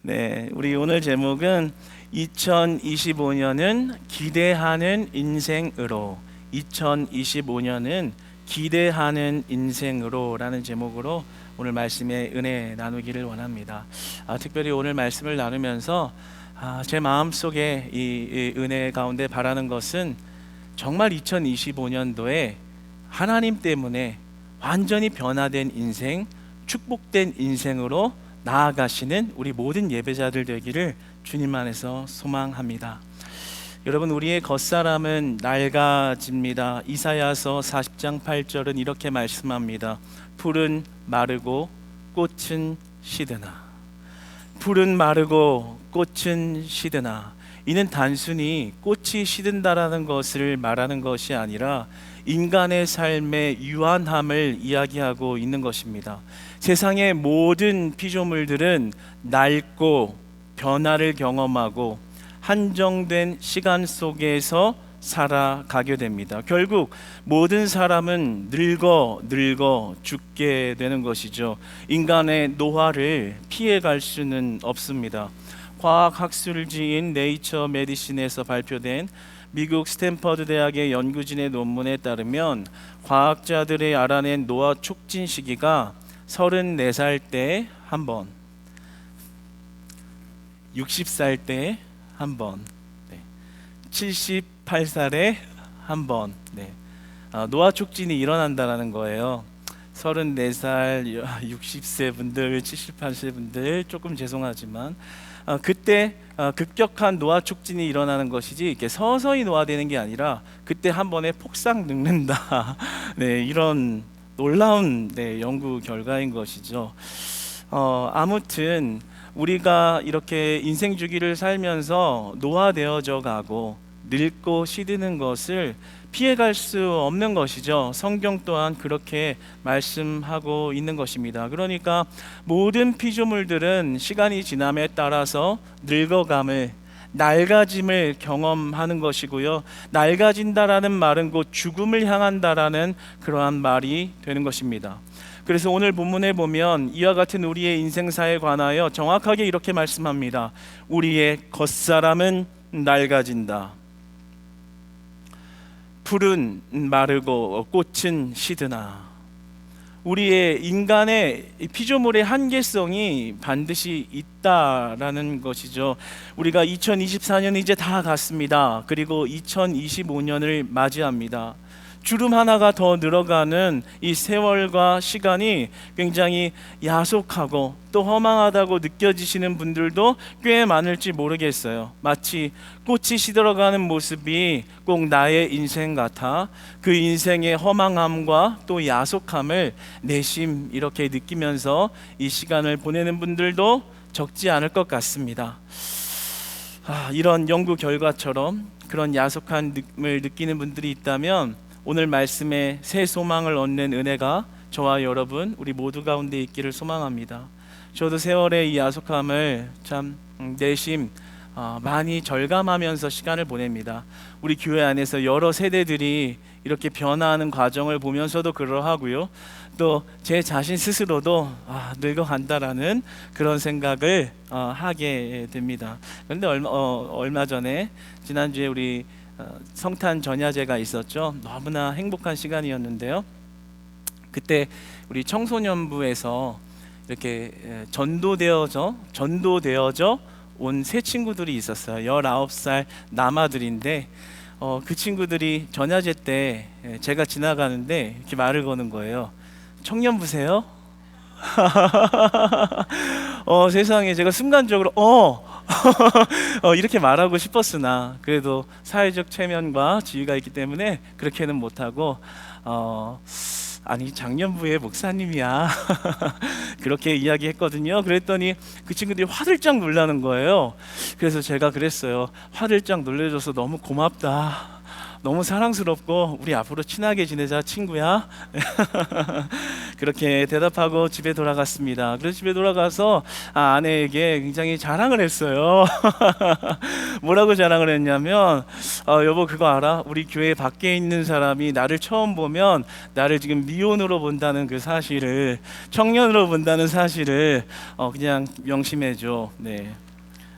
네, 우리 오늘 제목은 2025년은 기대하는 인생으로 2025년은 기대하는 인생으로라는 제목으로 오늘 말씀에 은혜 나누기를 원합니다. 특별히 오늘 말씀을 나누면서 제 마음속에 이 은혜 가운데 바라는 것은 정말 2025년도에 하나님 때문에 완전히 변화된 인생, 축복된 인생으로 나아가시는 우리 모든 예배자들 되기를 주님 안에서 소망합니다. 여러분, 우리의 겉사람은 낡아집니다. 이사야서 40장 8절은 이렇게 말씀합니다. 풀은 마르고 꽃은 시드나. 풀은 마르고 꽃은 시드나. 이는 단순히 꽃이 시든다라는 것을 말하는 것이 아니라 인간의 삶의 유한함을 이야기하고 있는 것입니다. 세상의 모든 피조물들은 낡고 변화를 경험하고 한정된 시간 속에서 살아가게 됩니다. 결국 모든 사람은 늙어 죽게 되는 것이죠. 인간의 노화를 피해갈 수는 없습니다. 과학학술지인 네이처 메디신에서 발표된 미국 스탠퍼드 대학의 연구진의 논문에 따르면 과학자들이 알아낸 노화 촉진 시기가 34살 때 한 번, 60살 때 한 번, 78살에 한 번, 노화 촉진이 일어난다는 거예요. 34살, 60세 분들, 78세 분들 조금 죄송하지만 그때 급격한 노화 촉진이 일어나는 것이지 이렇게 서서히 노화되는 게 아니라 그때 한 번에 폭삭 늙는다. 이런 놀라운 연구 결과인 것이죠. 아무튼 우리가 이렇게 인생 주기를 살면서 노화되어져 가고 늙고 시드는 것을 피해갈 수 없는 것이죠. 성경 또한 그렇게 말씀하고 있는 것입니다. 그러니까 모든 피조물들은 시간이 지남에 따라서 늙어감을, 낡아짐을 경험하는 것이고요. 낡아진다라는 말은 곧 죽음을 향한다라는 그러한 말이 되는 것입니다. 그래서 오늘 본문에 보면 이와 같은 우리의 인생사에 관하여 정확하게 이렇게 말씀합니다. 우리의 겉사람은 낡아진다. 풀은 마르고 꽃은 시드나. 우리의 인간의 피조물의 한계성이 반드시 있다라는 것이죠. 우리가 2024년 이제 다 갔습니다. 그리고 2025년을 맞이합니다. 주름 하나가 더 늘어가는 이 세월과 시간이 굉장히 야속하고 또 허망하다고 느껴지시는 분들도 꽤 많을지 모르겠어요. 마치 꽃이 시들어가는 모습이 꼭 나의 인생 같아 그 인생의 허망함과 또 야속함을 내심 이렇게 느끼면서 이 시간을 보내는 분들도 적지 않을 것 같습니다. 이런 연구 결과처럼 그런 야속함을 느끼는 분들이 있다면 오늘 말씀에 새 소망을 얻는 은혜가 저와 여러분 우리 모두 가운데 있기를 소망합니다. 저도 세월의 이 야속함을 참 내심 많이 절감하면서 시간을 보냅니다. 우리 교회 안에서 여러 세대들이 이렇게 변화하는 과정을 보면서도 그러하고요. 또 제 자신 스스로도 늙어간다라는 그런 생각을 하게 됩니다. 그런데 얼마 전에 지난주에 우리 성탄 전야제가 있었죠. 너무나 행복한 시간이었는데요. 그때 우리 청소년부에서 이렇게 전도되어져 온 세 친구들이 있었어요. 19살 남아들인데 그 친구들이 전야제 때 제가 지나가는데 이렇게 말을 거는 거예요. 청년부세요? 세상에, 제가 순간적으로 이렇게 말하고 싶었으나 그래도 사회적 체면과 지위가 있기 때문에 그렇게는 못하고 아니 장년부의 목사님이야 그렇게 이야기했거든요. 그랬더니 그 친구들이 화들짝 놀라는 거예요. 그래서 제가 그랬어요. 화들짝 놀래줘서 너무 고맙다. 너무 사랑스럽고 우리 앞으로 친하게 지내자 친구야. 그렇게 대답하고 집에 돌아갔습니다. 그래서 집에 돌아가서 아내에게 굉장히 자랑을 했어요. 뭐라고 자랑을 했냐면 여보 그거 알아? 우리 교회 밖에 있는 사람이 나를 처음 보면 나를 지금 미혼으로 본다는 그 사실을, 청년으로 본다는 사실을 그냥 명심해줘. 네.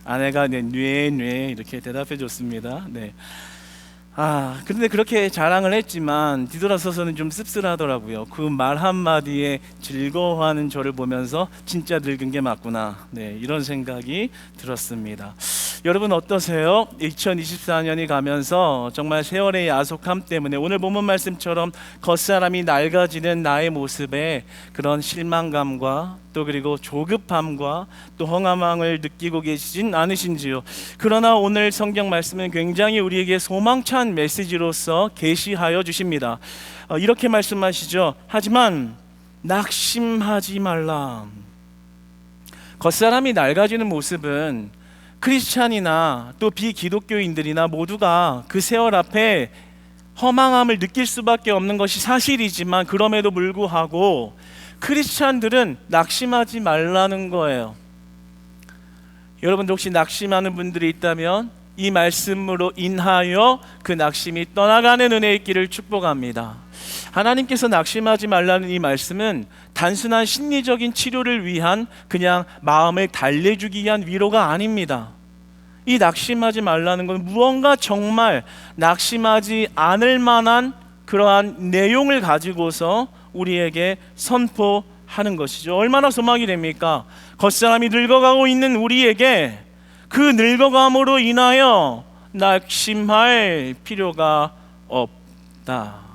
아내가 뇌 이렇게 대답해 줬습니다. 네. 그런데 그렇게 자랑을 했지만 뒤돌아서서는 좀 씁쓸하더라고요. 그 말 한마디에 즐거워하는 저를 보면서 진짜 늙은 게 맞구나. 네, 이런 생각이 들었습니다. 여러분 어떠세요? 2024년이 가면서 정말 세월의 야속함 때문에 오늘 본문 말씀처럼 겉사람이 낡아지는 나의 모습에 그런 실망감과 또 그리고 조급함과 또 허망함을 느끼고 계시진 않으신지요? 그러나 오늘 성경 말씀은 굉장히 우리에게 소망찬 메시지로서 계시하여 주십니다. 이렇게 말씀하시죠. 하지만 낙심하지 말라. 겉사람이 낡아지는 모습은 크리스찬이나 또 비기독교인들이나 모두가 그 세월 앞에 허망함을 느낄 수밖에 없는 것이 사실이지만 그럼에도 불구하고 크리스찬들은 낙심하지 말라는 거예요. 여러분들 혹시 낙심하는 분들이 있다면 이 말씀으로 인하여 그 낙심이 떠나가는 은혜 있기를 축복합니다. 하나님께서 낙심하지 말라는 이 말씀은 단순한 심리적인 치료를 위한 그냥 마음을 달래주기 위한 위로가 아닙니다. 이 낙심하지 말라는 건 무언가 정말 낙심하지 않을 만한 그러한 내용을 가지고서 우리에게 선포하는 것이죠. 얼마나 소망이 됩니까? 겉사람이 늙어가고 있는 우리에게 그 늙어감으로 인하여 낙심할 필요가 없다.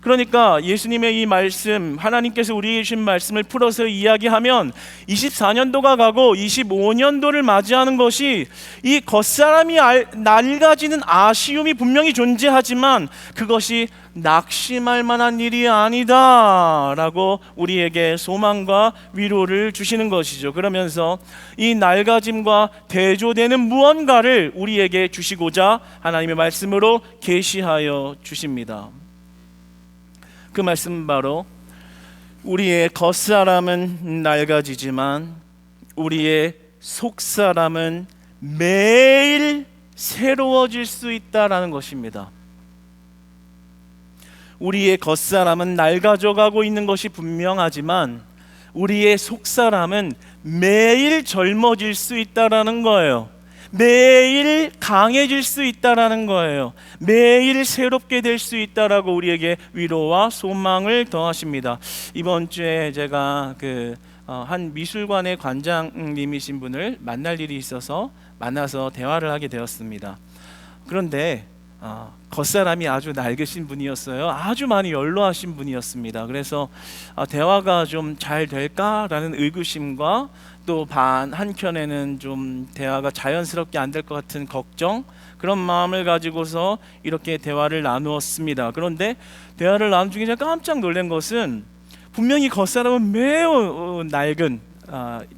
그러니까 예수님의 이 말씀, 하나님께서 우리에게 주신 말씀을 풀어서 이야기하면 24년도가 가고 25년도를 맞이하는 것이 이 겉사람이 낡아지는 아쉬움이 분명히 존재하지만 그것이 낙심할 만한 일이 아니다 라고 우리에게 소망과 위로를 주시는 것이죠. 그러면서 이 낡아짐과 대조되는 무언가를 우리에게 주시고자 하나님의 말씀으로 계시하여 주십니다. 그 말씀은 바로 우리의 겉사람은 낡아지지만 우리의 속사람은 매일 새로워질 수 있다라는 것입니다. 우리의 겉사람은 낡아져 가고 있는 것이 분명하지만 우리의 속사람은 매일 젊어질 수 있다라는 거예요. 매일 강해질 수 있다라는 거예요. 매일 새롭게 될 수 있다라고 우리에게 위로와 소망을 더하십니다. 이번 주에 제가 한 미술관의 관장님이신 분을 만날 일이 있어서 만나서 대화를 하게 되었습니다. 그런데 겉사람이 아주 낡으신 분이었어요. 아주 많이 연로하신 분이었습니다. 그래서 대화가 좀 잘 될까라는 의구심과 또 한켠에는 좀 대화가 자연스럽게 안 될 것 같은 걱정, 그런 마음을 가지고서 이렇게 대화를 나누었습니다. 그런데 대화를 나눈 중에 제가 깜짝 놀란 것은 분명히 겉사람은 매우 낡은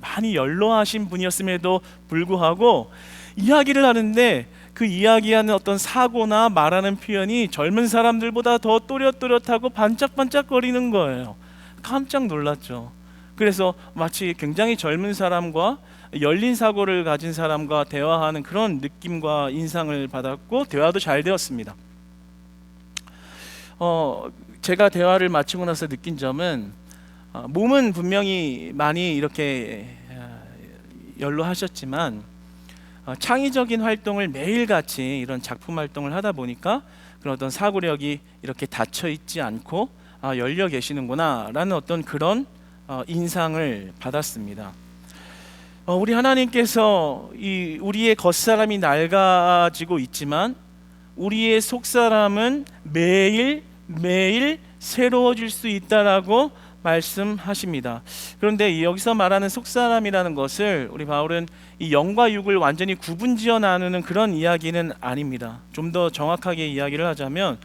많이 연로하신 분이었음에도 불구하고 이야기를 하는데 그 이야기하는 어떤 사고나 말하는 표현이 젊은 사람들보다 더 또렷또렷하고 반짝반짝거리는 거예요. 깜짝 놀랐죠. 그래서 마치 굉장히 젊은 사람과 열린 사고를 가진 사람과 대화하는 그런 느낌과 인상을 받았고 대화도 잘 되었습니다. 제가 대화를 마치고 나서 느낀 점은 몸은 분명히 많이 이렇게 연로하셨지만 창의적인 활동을 매일같이 이런 작품 활동을 하다 보니까 그런 어떤 사고력이 이렇게 닫혀 있지 않고 열려 계시는구나 라는 어떤 그런 인상을 받았습니다. 우리 하나님께서 우리의 겉사람이 낡아지고 있지만 우리의 속사람은 매일 새로워질 수 있다라고 말씀하십니다. 그런데 여기서 말하는 속사람이라는 것을 우리 바울은 이 영과 육을 완전히 구분지어 나누는 그런 이야기는 아닙니다. 좀 더 정확하게 이야기를 하자면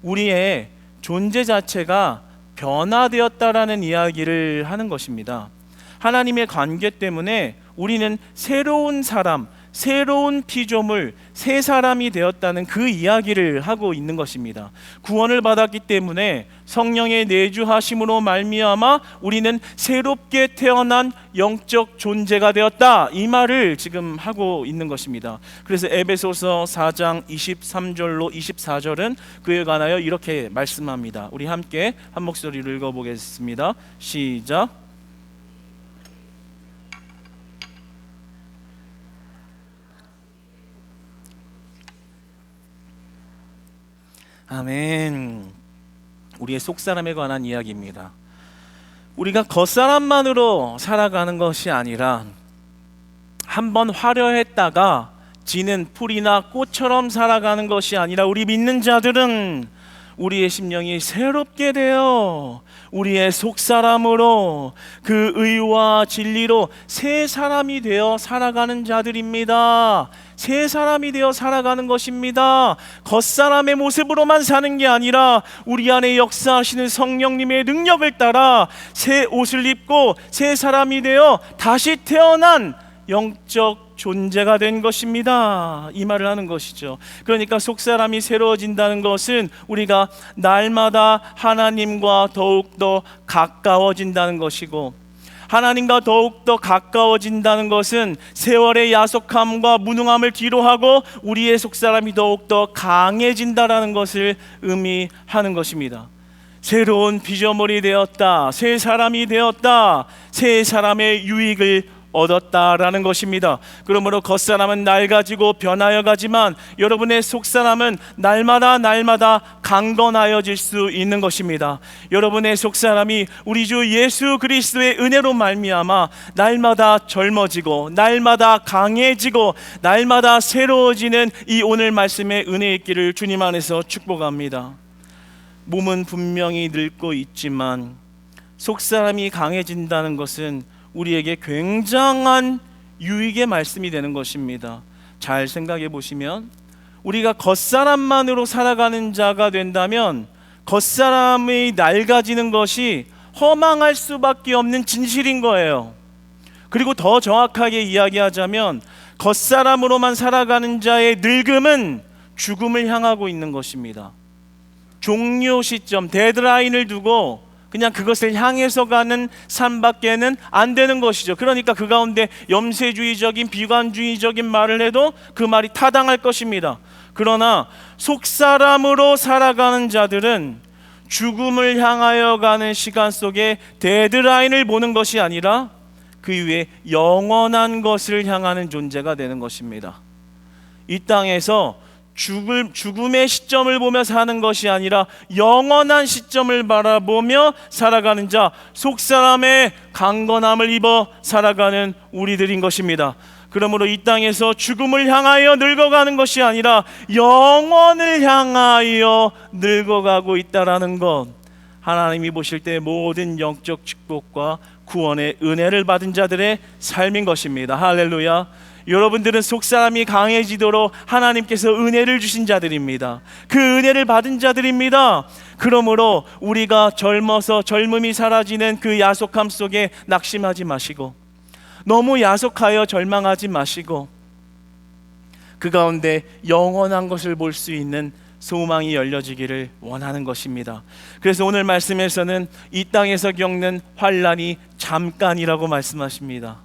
우리의 존재 자체가 변화되었다라는 이야기를 하는 것입니다. 하나님의 관계 때문에 우리는 새로운 사람, 새로운 피조물, 새 사람이 되었다는 그 이야기를 하고 있는 것입니다. 구원을 받았기 때문에 성령의 내주하심으로 말미암아 우리는 새롭게 태어난 영적 존재가 되었다, 이 말을 지금 하고 있는 것입니다. 그래서 에베소서 4장 23절로 24절은 그에 관하여 이렇게 말씀합니다. 우리 함께 한 목소리로 읽어보겠습니다. 시작. 아멘. 우리의 속사람에 관한 이야기입니다. 우리가 겉사람만으로 살아가는 것이 아니라 한번 화려했다가 지는 풀이나 꽃처럼 살아가는 것이 아니라 우리 믿는 자들은 우리의 심령이 새롭게 되어 우리의 속사람으로 그 의와 진리로 새 사람이 되어 살아가는 자들입니다. 새 사람이 되어 살아가는 것입니다. 겉사람의 모습으로만 사는 게 아니라 우리 안에 역사하시는 성령님의 능력을 따라 새 옷을 입고 새 사람이 되어 다시 태어난 영적 존재가 된 것입니다. 이 말을 하는 것이죠. 그러니까 속사람이 새로워진다는 것은 우리가 날마다 하나님과 더욱더 가까워진다는 것이고, 하나님과 더욱더 가까워진다는 것은 세월의 야속함과 무능함을 뒤로하고 우리의 속사람이 더욱더 강해진다는 것을 의미하는 것입니다. 새로운 피조물이 되었다, 새 사람이 되었다, 새 사람의 유익을 얻었다라는 것입니다. 그러므로 겉사람은 낡아지고 변하여 가지만 여러분의 속사람은 날마다 강건하여질 수 있는 것입니다. 여러분의 속사람이 우리 주 예수 그리스도의 은혜로 말미암아 날마다 젊어지고 날마다 강해지고 날마다 새로워지는 이 오늘 말씀의 은혜 있기를 주님 안에서 축복합니다. 몸은 분명히 늙고 있지만 속사람이 강해진다는 것은 우리에게 굉장한 유익의 말씀이 되는 것입니다. 잘 생각해 보시면 우리가 겉사람만으로 살아가는 자가 된다면 겉사람이 낡아지는 것이 허망할 수밖에 없는 진실인 거예요. 그리고 더 정확하게 이야기하자면 겉사람으로만 살아가는 자의 늙음은 죽음을 향하고 있는 것입니다. 종료 시점, 데드라인을 두고 그냥 그것을 향해서 가는 삶밖에는 안 되는 것이죠. 그러니까 그 가운데 염세주의적인 비관주의적인 말을 해도 그 말이 타당할 것입니다. 그러나 속사람으로 살아가는 자들은 죽음을 향하여 가는 시간 속에 데드라인을 보는 것이 아니라 그 위에 영원한 것을 향하는 존재가 되는 것입니다. 이 땅에서 죽음의 시점을 보며 사는 것이 아니라 영원한 시점을 바라보며 살아가는 자, 속사람의 강건함을 입어 살아가는 우리들인 것입니다. 그러므로 이 땅에서 죽음을 향하여 늙어가는 것이 아니라 영원을 향하여 늙어가고 있다라는 것, 하나님이 보실 때 모든 영적 축복과 구원의 은혜를 받은 자들의 삶인 것입니다. 할렐루야. 여러분들은 속사람이 강해지도록 하나님께서 은혜를 주신 자들입니다. 그 은혜를 받은 자들입니다. 그러므로 우리가 젊어서 젊음이 사라지는 그 야속함 속에 낙심하지 마시고, 너무 야속하여 절망하지 마시고, 그 가운데 영원한 것을 볼 수 있는 소망이 열려지기를 원하는 것입니다. 그래서 오늘 말씀에서는 이 땅에서 겪는 환난이 잠깐이라고 말씀하십니다.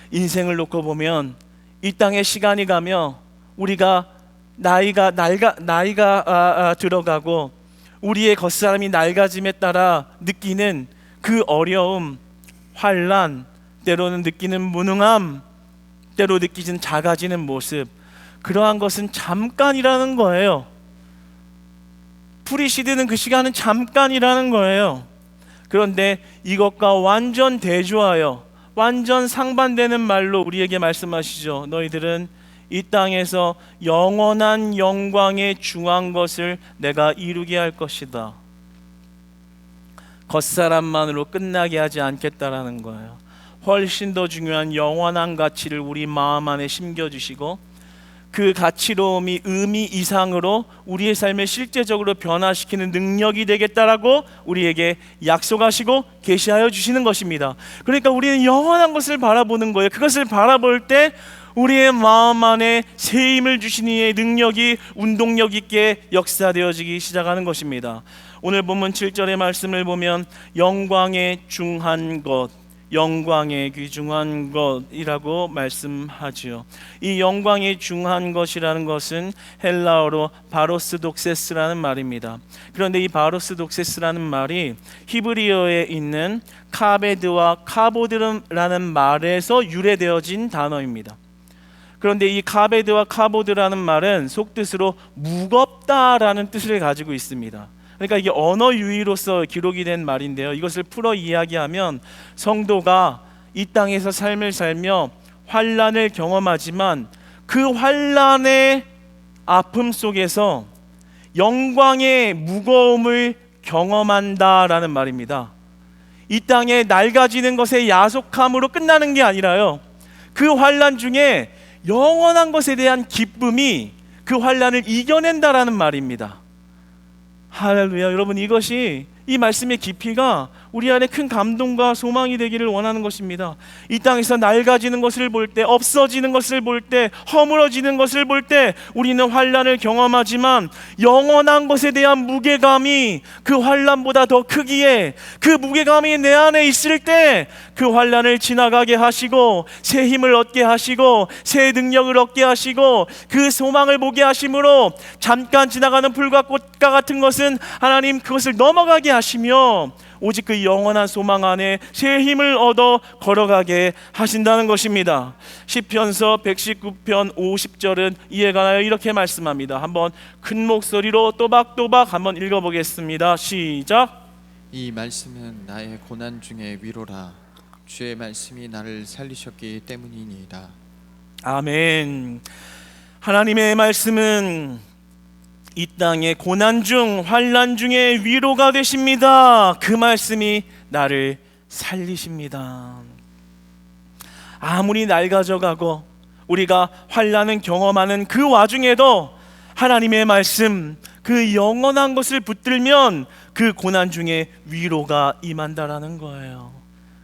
인생을 놓고 보면 이 땅에 시간이 가며 우리가 나이가 들어가고 우리의 겉사람이 낡아짐에 따라 느끼는 그 어려움, 환난, 때로는 느끼는 무능함, 때로 느끼는 작아지는 모습, 그러한 것은 잠깐이라는 거예요. 풀이 시드는 그 시간은 잠깐이라는 거예요. 그런데 이것과 완전 대조하여 완전 상반되는 말로 우리에게 말씀하시죠. 너희들은 이 땅에서 영원한 영광에 중한 것을 내가 이루게 할 것이다. 겉사람만으로 끝나게 하지 않겠다라는 거예요. 훨씬 더 중요한 영원한 가치를 우리 마음 안에 심겨주시고 그 가치로움이 의미 이상으로 우리의 삶을 실제적으로 변화시키는 능력이 되겠다라고 우리에게 약속하시고 계시하여 주시는 것입니다. 그러니까 우리는 영원한 것을 바라보는 거예요. 그것을 바라볼 때 우리의 마음 안에 새 힘을 주신 이의 능력이 운동력 있게 역사되어지기 시작하는 것입니다. 오늘 본문 7절의 말씀을 보면 영광에 중한 것, 영광에 귀중한 것이라고 말씀하지요. 이 영광에 중한 것이라는 것은 헬라어로 바로스독세스라는 말입니다. 그런데 이 바로스독세스라는 말이 히브리어에 있는 카베드와 카보드라는 말에서 유래되어진 단어입니다. 그런데 이 카베드와 카보드라는 말은 속뜻으로 무겁다라는 뜻을 가지고 있습니다. 그러니까 이게 언어 유희로서 기록이 된 말인데요, 이것을 풀어 이야기하면 성도가 이 땅에서 삶을 살며 환난을 경험하지만 그 환난의 아픔 속에서 영광의 무거움을 경험한다라는 말입니다. 이 땅에 낡아지는 것의 야속함으로 끝나는 게 아니라요, 그 환난 중에 영원한 것에 대한 기쁨이 그 환난을 이겨낸다라는 말입니다. 할렐루야. 여러분, 이것이, 이 말씀의 깊이가 우리 안에 큰 감동과 소망이 되기를 원하는 것입니다. 이 땅에서 낡아지는 것을 볼 때, 없어지는 것을 볼 때, 허물어지는 것을 볼 때 우리는 환난을 경험하지만 영원한 것에 대한 무게감이 그 환난보다 더 크기에, 그 무게감이 내 안에 있을 때 그 환난을 지나가게 하시고 새 힘을 얻게 하시고 새 능력을 얻게 하시고 그 소망을 보게 하심으로 잠깐 지나가는 풀과 꽃과 같은 것은 하나님 그것을 넘어가게 하시며 오직 그 영원한 소망 안에 새 힘을 얻어 걸어가게 하신다는 것입니다. 시편서 119편 50절은 이에 관하여 이렇게 말씀합니다. 한번 큰 목소리로 또박또박 한번 읽어보겠습니다. 시작. 이 말씀은 나의 고난 중에 위로라. 주의 말씀이 나를 살리셨기 때문이니이다. 아멘. 하나님의 말씀은 이 땅의 고난 중, 환난 중에 위로가 되십니다. 그 말씀이 나를 살리십니다. 아무리 낡아져 가고 우리가 환난을 경험하는 그 와중에도 하나님의 말씀, 그 영원한 것을 붙들면 그 고난 중에 위로가 임한다라는 거예요.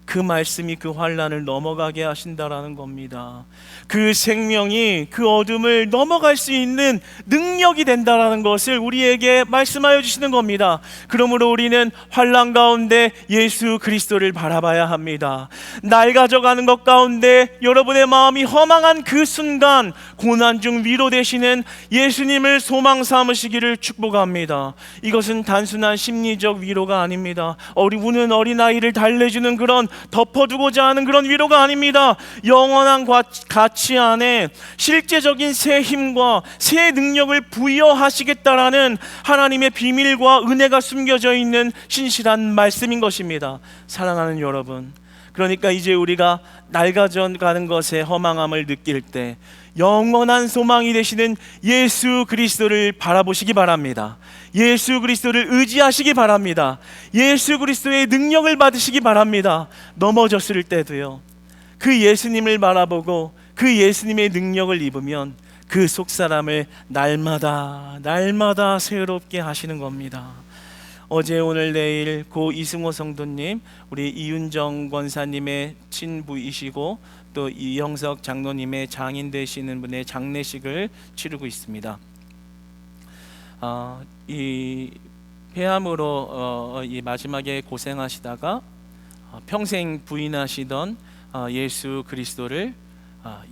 그 말씀이 그 환난을 넘어가게 하신다라는 겁니다. 그 생명이 그 어둠을 넘어갈 수 있는 능력이 된다라는 것을 우리에게 말씀하여 주시는 겁니다. 그러므로 우리는 환난 가운데 예수 그리스도를 바라봐야 합니다. 낡아져가는 것 가운데 여러분의 마음이 허망한 그 순간 고난 중 위로 되시는 예수님을 소망 삼으시기를 축복합니다. 이것은 단순한 심리적 위로가 아닙니다. 우는 어린아이를 달래주는 그런 덮어두고자 하는 그런 위로가 아닙니다. 영원한 가치 안에 실제적인 새 힘과 새 능력을 부여하시겠다라는 하나님의 비밀과 은혜가 숨겨져 있는 신실한 말씀인 것입니다. 사랑하는 여러분, 그러니까 이제 우리가 낡아져 가는 것에 허망함을 느낄 때 영원한 소망이 되시는 예수 그리스도를 바라보시기 바랍니다. 예수 그리스도를 의지하시기 바랍니다. 예수 그리스도의 능력을 받으시기 바랍니다. 넘어졌을 때도요, 그 예수님을 바라보고 그 예수님의 능력을 입으면 그 속사람을 날마다 새롭게 하시는 겁니다. 어제 오늘 내일 고 이승호 성도님, 우리 이윤정 권사님의 친부이시고 또 이영석 장로님의 장인 되시는 분의 장례식을 치르고 있습니다. 이 폐암으로 이 마지막에 고생하시다가 평생 부인하시던 예수 그리스도를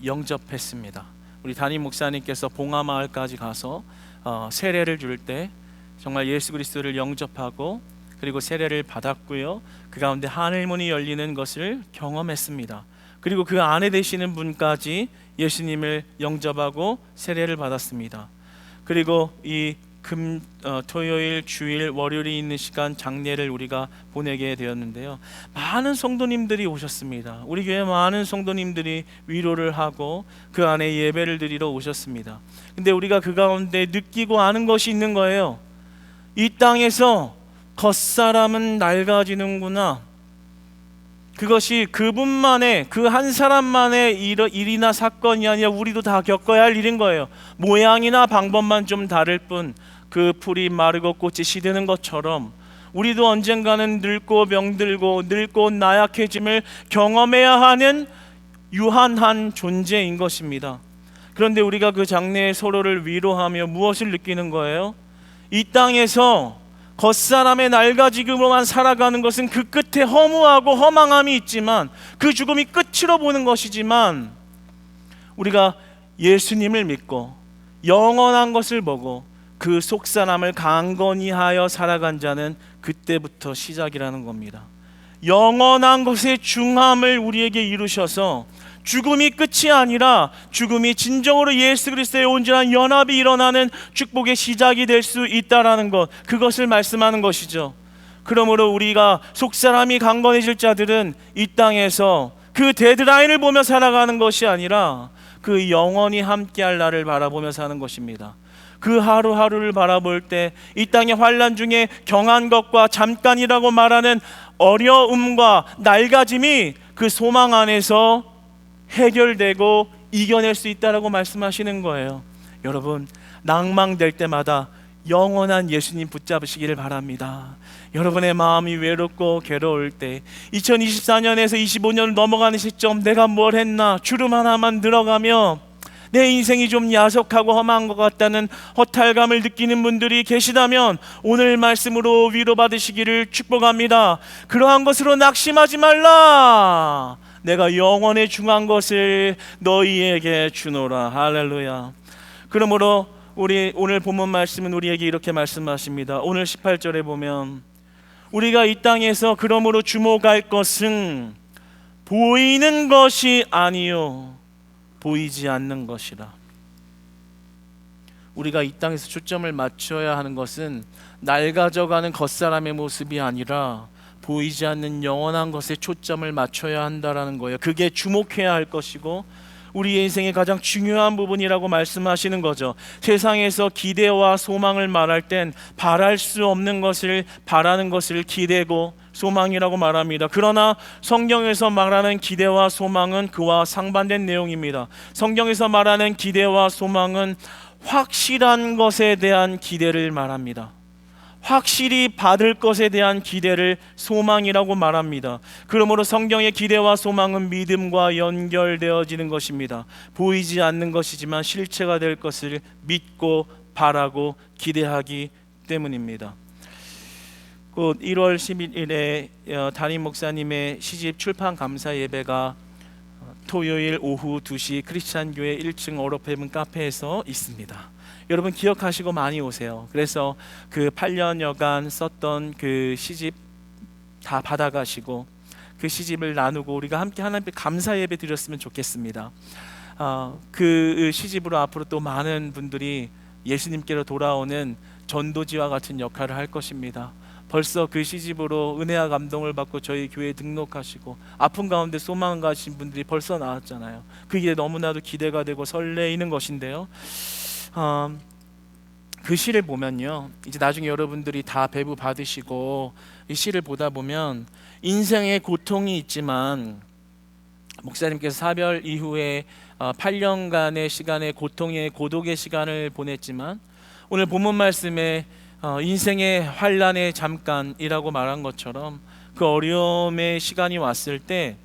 영접했습니다. 우리 담임 목사님께서 봉화마을까지 가서 세례를 줄 때 정말 예수 그리스도를 영접하고 그리고 세례를 받았고요, 그 가운데 하늘문이 열리는 것을 경험했습니다. 그리고 그 안에 되시는 분까지 예수님을 영접하고 세례를 받았습니다. 그리고 이 토요일, 주일, 월요일이 있는 시간 장례를 우리가 보내게 되었는데요, 많은 성도님들이 오셨습니다. 우리 교회 많은 성도님들이 위로를 하고 그 안에 예배를 드리러 오셨습니다. 근데 우리가 그 가운데 느끼고 아는 것이 있는 거예요. 이 땅에서 겉사람은 낡아지는구나. 그것이 그분만의, 그 한 사람만의 일이나 사건이 아니라 우리도 다 겪어야 할 일인 거예요. 모양이나 방법만 좀 다를 뿐, 그 풀이 마르고 꽃이 시드는 것처럼 우리도 언젠가는 늙고 병들고 늙고 나약해짐을 경험해야 하는 유한한 존재인 것입니다. 그런데 우리가 그 장래에 서로를 위로하며 무엇을 느끼는 거예요? 이 땅에서 겉사람의 낡아지기로만 살아가는 것은 그 끝에 허무하고 허망함이 있지만, 그 죽음이 끝으로 보는 것이지만, 우리가 예수님을 믿고 영원한 것을 보고 그 속사람을 강건히 하여 살아간 자는 그때부터 시작이라는 겁니다. 영원한 것의 중함을 우리에게 이루셔서 죽음이 끝이 아니라 죽음이 진정으로 예수 그리스도의 온전한 연합이 일어나는 축복의 시작이 될 수 있다라는 것, 그것을 말씀하는 것이죠. 그러므로 우리가 속사람이 강건해질 자들은 이 땅에서 그 데드라인을 보며 살아가는 것이 아니라 그 영원히 함께할 날을 바라보며 사는 것입니다. 그 하루하루를 바라볼 때 이 땅의 환난 중에 경한 것과 잠깐이라고 말하는 어려움과 낡아짐이 그 소망 안에서 해결되고 이겨낼 수 있다라고 말씀하시는 거예요. 여러분, 낭망될 때마다 영원한 예수님 붙잡으시기를 바랍니다. 여러분의 마음이 외롭고 괴로울 때, 2024년에서 25년을 넘어가는 시점, 내가 뭘 했나 주름 하나만 늘어가며 내 인생이 좀 야속하고 험한 것 같다는 허탈감을 느끼는 분들이 계시다면 오늘 말씀으로 위로받으시기를 축복합니다. 그러한 것으로 낙심하지 말라. 내가 영원에 중한 것을 너희에게 주노라. 할렐루야. 그러므로 우리 오늘 본문 말씀은 우리에게 이렇게 말씀하십니다. 오늘 18절에 보면 우리가 이 땅에서 그러므로 주목할 것은 보이는 것이 아니요 보이지 않는 것이라. 우리가 이 땅에서 초점을 맞춰야 하는 것은 낡아져가는 겉사람의 모습이 아니라 보이지 않는 영원한 것에 초점을 맞춰야 한다라는 거예요. 그게 주목해야 할 것이고 우리의 인생의 가장 중요한 부분이라고 말씀하시는 거죠. 세상에서 기대와 소망을 말할 땐 바랄 수 없는 것을 바라는 것을 기대고 소망이라고 말합니다. 그러나 성경에서 말하는 기대와 소망은 그와 상반된 내용입니다. 성경에서 말하는 기대와 소망은 확실한 것에 대한 기대를 말합니다. 확실히 받을 것에 대한 기대를 소망이라고 말합니다. 그러므로 성경의 기대와 소망은 믿음과 연결되어지는 것입니다. 보이지 않는 것이지만 실체가 될 것을 믿고 바라고 기대하기 때문입니다. 곧 1월 11일에 담임 목사님의 시집 출판 감사 예배가 토요일 오후 2시 크리스찬 교회 1층 어로페븐 카페에서 있습니다. 여러분 기억하시고 많이 오세요. 그래서 그 8년여간 썼던 그 시집 다 받아가시고 그 시집을 나누고 우리가 함께 하나님께 감사 예배 드렸으면 좋겠습니다. 그 시집으로 앞으로 또 많은 분들이 예수님께로 돌아오는 전도지와 같은 역할을 할 것입니다. 벌써 그 시집으로 은혜와 감동을 받고 저희 교회에 등록하시고 아픈 가운데 소망 가신 분들이 벌써 나왔잖아요. 그게 너무나도 기대가 되고 설레이는 것인데요. 그 시를 보면요, 이제 나중에 여러분들이 다 배부 받으시고 이 시를 보다 보면 인생의 고통이 있지만 목사님께서 사별 이후에 8년간의 시간의 고통의 고독의 시간을 보냈지만 오늘 본문 말씀에 인생의 환란의 잠깐이라고 말한 것처럼 그 어려움의 시간이 왔을 때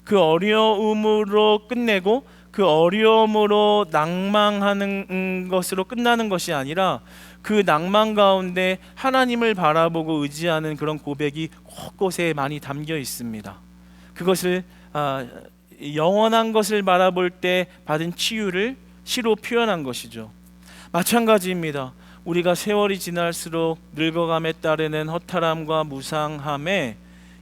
그 어려움으로 끝내고 그 어려움으로 낭망하는 것으로 끝나는 것이 아니라 그 낭만 가운데 하나님을 바라보고 의지하는 그런 고백이 곳곳에 많이 담겨 있습니다. 그것을 영원한 것을 바라볼 때 받은 치유를 시로 표현한 것이죠. 마찬가지입니다. 우리가 세월이 지날수록 늙어감에 따르는 허탈함과 무상함에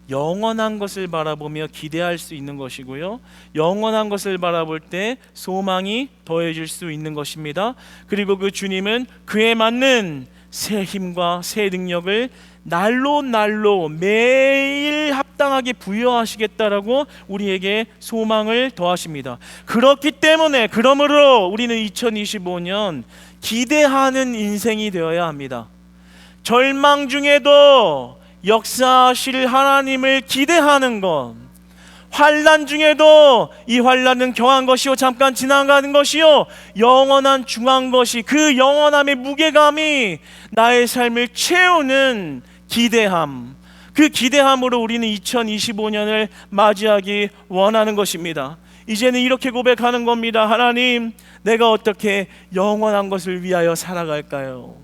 영원한 것을 바라보며 기대할 수 있는 것이고요, 영원한 것을 바라볼 때 소망이 더해질 수 있는 것입니다. 그리고 그 주님은 그에 맞는 새 힘과 새 능력을 날로 날로 매일 합당하게 부여하시겠다라고 우리에게 소망을 더하십니다. 그렇기 때문에 그러므로 우리는 2025년 기대하는 인생이 되어야 합니다. 절망 중에도 역사하실 하나님을 기대하는 것, 환난 중에도 이 환난은 경한 것이요 잠깐 지나가는 것이요 영원한 중한 것이, 그 영원함의 무게감이 나의 삶을 채우는 기대함, 그 기대함으로 우리는 2025년을 맞이하기 원하는 것입니다. 이제는 이렇게 고백하는 겁니다. 하나님, 내가 어떻게 영원한 것을 위하여 살아갈까요?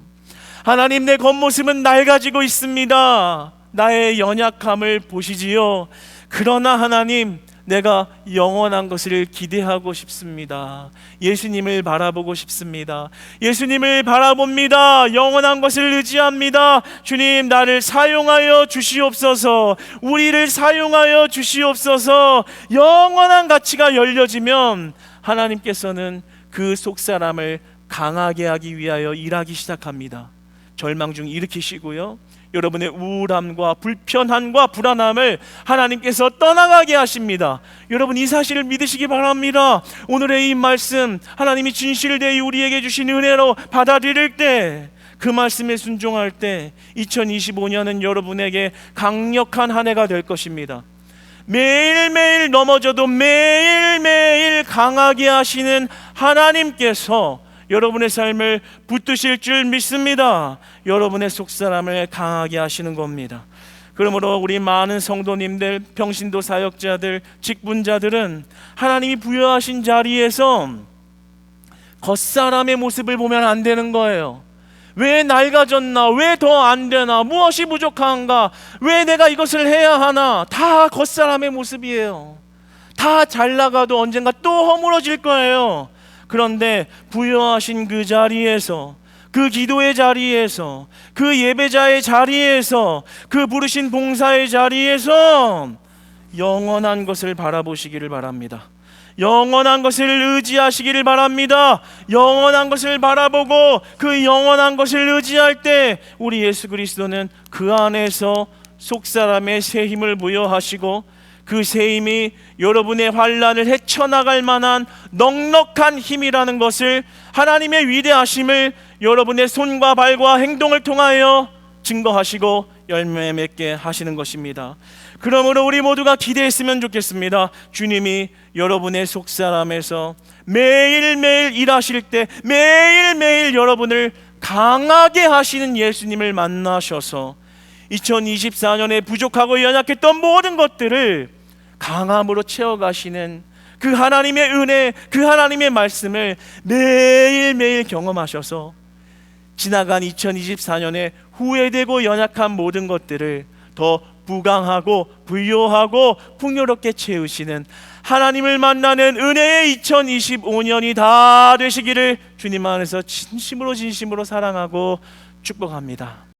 하나님, 내 겉모습은 낡아지고 있습니다. 나의 연약함을 보시지요. 그러나 하나님, 내가 영원한 것을 기대하고 싶습니다. 예수님을 바라보고 싶습니다. 예수님을 바라봅니다. 영원한 것을 의지합니다. 주님, 나를 사용하여 주시옵소서. 우리를 사용하여 주시옵소서. 영원한 가치가 열려지면 하나님께서는 그 속사람을 강하게 하기 위하여 일하기 시작합니다. 절망 중 일으키시고요, 여러분의 우울함과 불편함과 불안함을 하나님께서 떠나가게 하십니다. 여러분, 이 사실을 믿으시기 바랍니다. 오늘의 이 말씀, 하나님이 진실되이 우리에게 주신 은혜로 받아들일 때, 그 말씀에 순종할 때 2025년은 여러분에게 강력한 한 해가 될 것입니다. 매일매일 넘어져도 매일매일 강하게 하시는 하나님께서 여러분의 삶을 붙드실 줄 믿습니다. 여러분의 속사람을 강하게 하시는 겁니다. 그러므로 우리 많은 성도님들, 평신도 사역자들, 직분자들은 하나님이 부여하신 자리에서 겉사람의 모습을 보면 안 되는 거예요. 왜 낡아졌나? 왜 더 안 되나? 무엇이 부족한가? 왜 내가 이것을 해야 하나? 다 겉사람의 모습이에요. 다 잘 나가도 언젠가 또 허물어질 거예요. 그런데 부여하신 그 자리에서, 그 기도의 자리에서, 그 예배자의 자리에서, 그 부르신 봉사의 자리에서 영원한 것을 바라보시기를 바랍니다. 영원한 것을 의지하시기를 바랍니다. 영원한 것을 바라보고 그 영원한 것을 의지할 때 우리 예수 그리스도는 그 안에서 속사람의 새 힘을 부여하시고, 그 새 힘이 여러분의 환난을 헤쳐나갈 만한 넉넉한 힘이라는 것을, 하나님의 위대하심을 여러분의 손과 발과 행동을 통하여 증거하시고 열매 맺게 하시는 것입니다. 그러므로 우리 모두가 기대했으면 좋겠습니다. 주님이 여러분의 속사람에서 매일매일 일하실 때 매일매일 여러분을 강하게 하시는 예수님을 만나셔서 2024년에 부족하고 연약했던 모든 것들을 강함으로 채워가시는 그 하나님의 은혜, 그 하나님의 말씀을 매일매일 경험하셔서 지나간 2024년에 후회되고 연약한 모든 것들을 더 부강하고 부요하고 풍요롭게 채우시는 하나님을 만나는 은혜의 2025년이 다 되시기를 주님 안에서 진심으로 사랑하고 축복합니다.